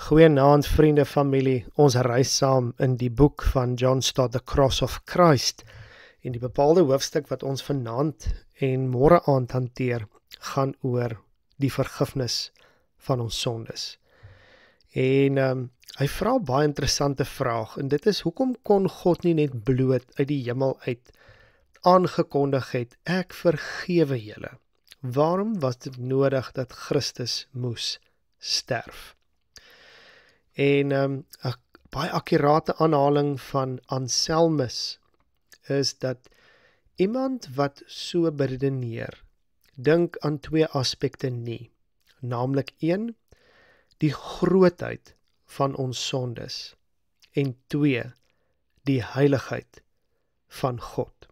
Goeienaand vriende, familie. Ons reis saam in die boek van John Stott, The Cross of Christ. En die bepaalde hoofstuk wat ons vanaand en môre aand hanteer, gaan oor die vergifnis van ons sondes. En hy vra 'n baie interessante vraag, en dit is, hoekom kon God nie net bloot uit die hemel uit aangekondig het, ek vergewe julle? Waarom was dit nodig dat Christus moes sterf? En 'n baie akkurate aanhaling van Anselmus is dat iemand wat so beredeneer, dink aan twee aspekte nie, naamlik 1, die grootheid van ons sondes, en 2, die heiligheid van God.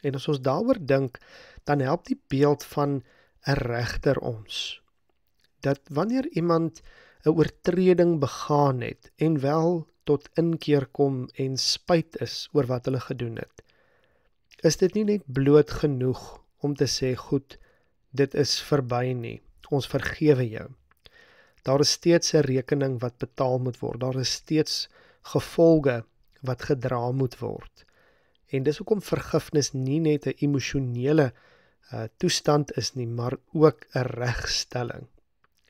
En as ons daaroor dink, dan help die beeld van 'n regter ons, dat wanneer iemand 'n oortreding begaan het, en wel tot inkeer kom en spyt is oor wat hulle gedoen het, is dit nie net bloot genoeg om te sê, goed, dit is verby nie, ons vergewe jou. Daar is steeds 'n rekening wat betaal moet word, daar is steeds gevolge wat gedra moet word. En dis hoekom vergifnis nie net 'n emosionele toestand is nie, maar ook 'n regstelling.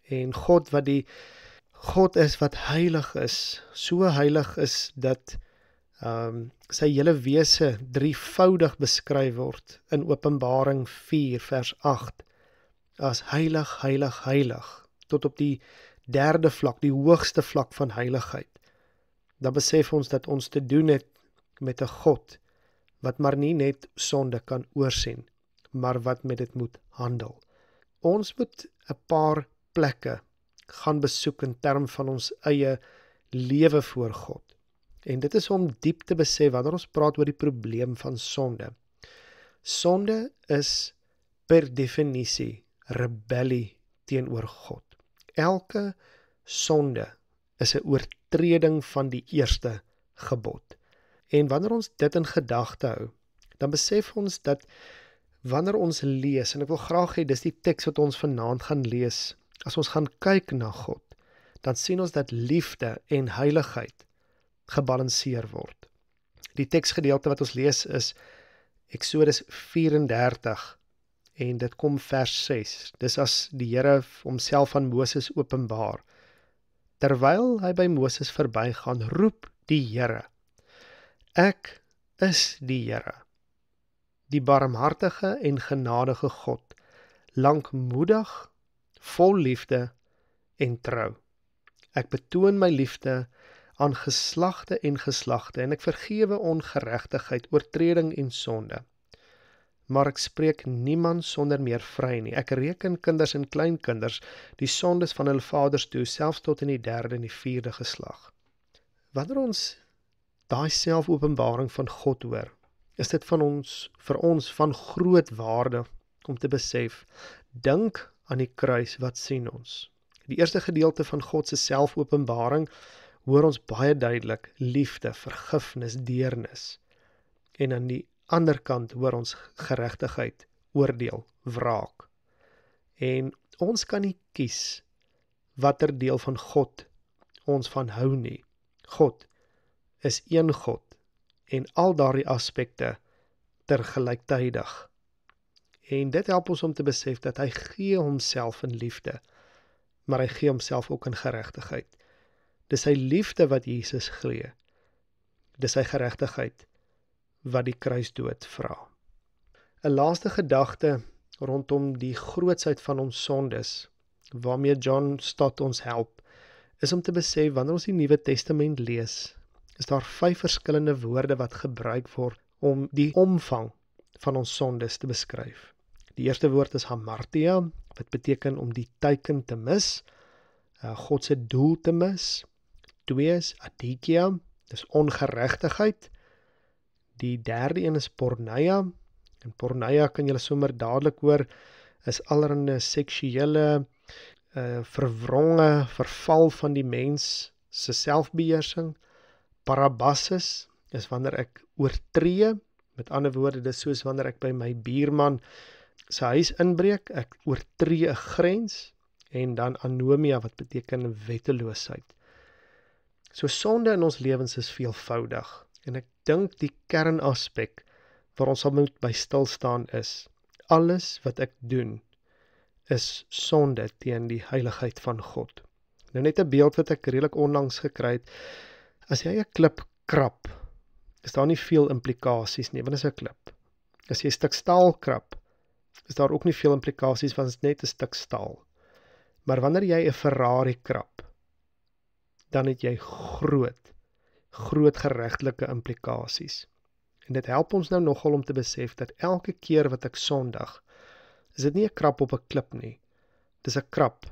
En God is wat heilig is, so heilig is dat sy hele wese drievoudig beskryf word in Openbaring 4 vers 8 as heilig, heilig, heilig, tot op die derde vlak, die hoogste vlak van heiligheid. Dan besef ons dat ons te doen het met 'n God wat maar nie net sonde kan oorsien, maar wat met dit moet handel. Ons moet 'n paar plekke gaan besoek in term van ons eie lewe voor God. En dit is om diep te besef wanneer ons praat oor die probleem van sonde. Sonde is per definisie rebellie teenoor God. Elke sonde is 'n oortreding van die eerste gebod. En wanneer ons dit in gedagte hou, dan besef ons dat wanneer ons lees, en ek wil graag hê dis die teks wat ons vanaand gaan lees, as ons gaan kyk na God, dan sien ons dat liefde en heiligheid gebalanseer word. Die teksgedeelte wat ons lees is Eksodus 34 en dit kom vers 6. Dis as die Here homself aan Moses openbaar. Terwyl hy by Moses verbygaan, roep die Here: Ek is die Here, die barmhartige en genadige God, lankmoedig, vol liefde en trou. Ek betoon my liefde aan geslagte en geslagte, en ek vergewe ongeregtigheid, oortreding en sonde. Maar ek spreek niemand sonder meer vry nie. Ek reken kinders en kleinkinders die sondes van hulle vaders toe, selfs tot in die 3de en die 4de geslag. Wanneer ons daai selfopenbaring van God hoor, is dit vir ons van groot waarde om te besef, dink aan die kruis, wat sien ons? Die eerste gedeelte van God se selfopenbaring hoor ons baie duidelik liefde, vergifnis, deernis. En aan die ander kant hoor ons geregtigheid, oordeel, wraak. En ons kan nie kies watter deel van God ons van hou nie. God is een God en al daardie aspekte tergelyktydig. En dit help ons om te besef dat hy gee homself in liefde, maar hy gee homself ook in geregtigheid. Dis sy liefde wat Jesus gee. Dis sy geregtigheid wat die kruisdood vra. 'n laaste gedagte rondom die grootsheid van ons sondes, waarmee John Stott ons help, is om te besef, wanneer ons die Nuwe Testament lees, is daar 5 verskillende woorde wat gebruik word om die omvang van ons sondes te beskryf. Die eerste woord is hamartia, wat beteken om die teiken te mis, God se doel te mis. 2 is adikia, dis ongeregtigheid. Die derde een is porneia, en porneia kan julle sommer dadelik hoor, is allerhande seksuele verwronge verval van die mens se selfbeheersing. Parabassus is wanneer ek oortree, met ander woorde, dis soos wanneer ek by my buurman sy huis inbreek, ek oortree 'n grens, en dan anomia, wat beteken wetteloosheid. So sonde in ons lewens is veelvoudig. En ek dink die kernaspek waar ons sal moet by stil staan is, alles wat ek doen is sonde teen die heiligheid van God. Nou net 'n beeld wat ek redelik onlangs gekry het, as jy 'n klip krap, is daar nie veel implikasies nie, want dit is 'n klip. As jy 'n stuk staal krap, is daar ook nie veel implikasies, want dit is net 'n stuk staal. Maar wanneer jy 'n Ferrari krap, dan het jy groot geregtelike implikasies. En dit help ons nou nogal om te besef dat elke keer wat ek sondig, is dit nie 'n krap op 'n klip nie. Dis 'n krap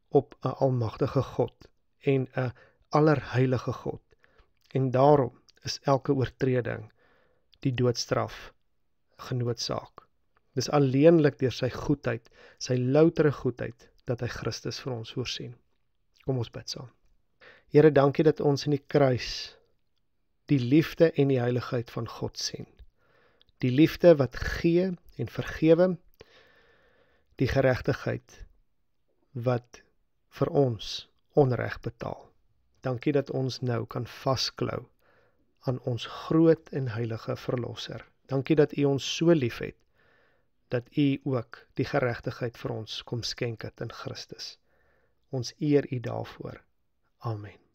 op 'n almagtige God en 'n allerheilige God. En daarom is elke oortreding die doodstraf genoodsaak. Dis alleenlik deur sy goedheid, sy loutere goedheid, dat hy Christus vir ons voorsien. Kom ons bid saam. Here, dankie dat ons in die kruis die liefde en die heiligheid van God sien. Die liefde wat gee en vergewe, die geregtigheid wat vir ons onreg betaal. Dankie dat ons nou kan vasklou aan ons groot en heilige Verlosser. Dankie dat U ons so liefhet, dat U ook die geregtigheid vir ons kom skenk het in Christus. Ons eer U daarvoor. Amen.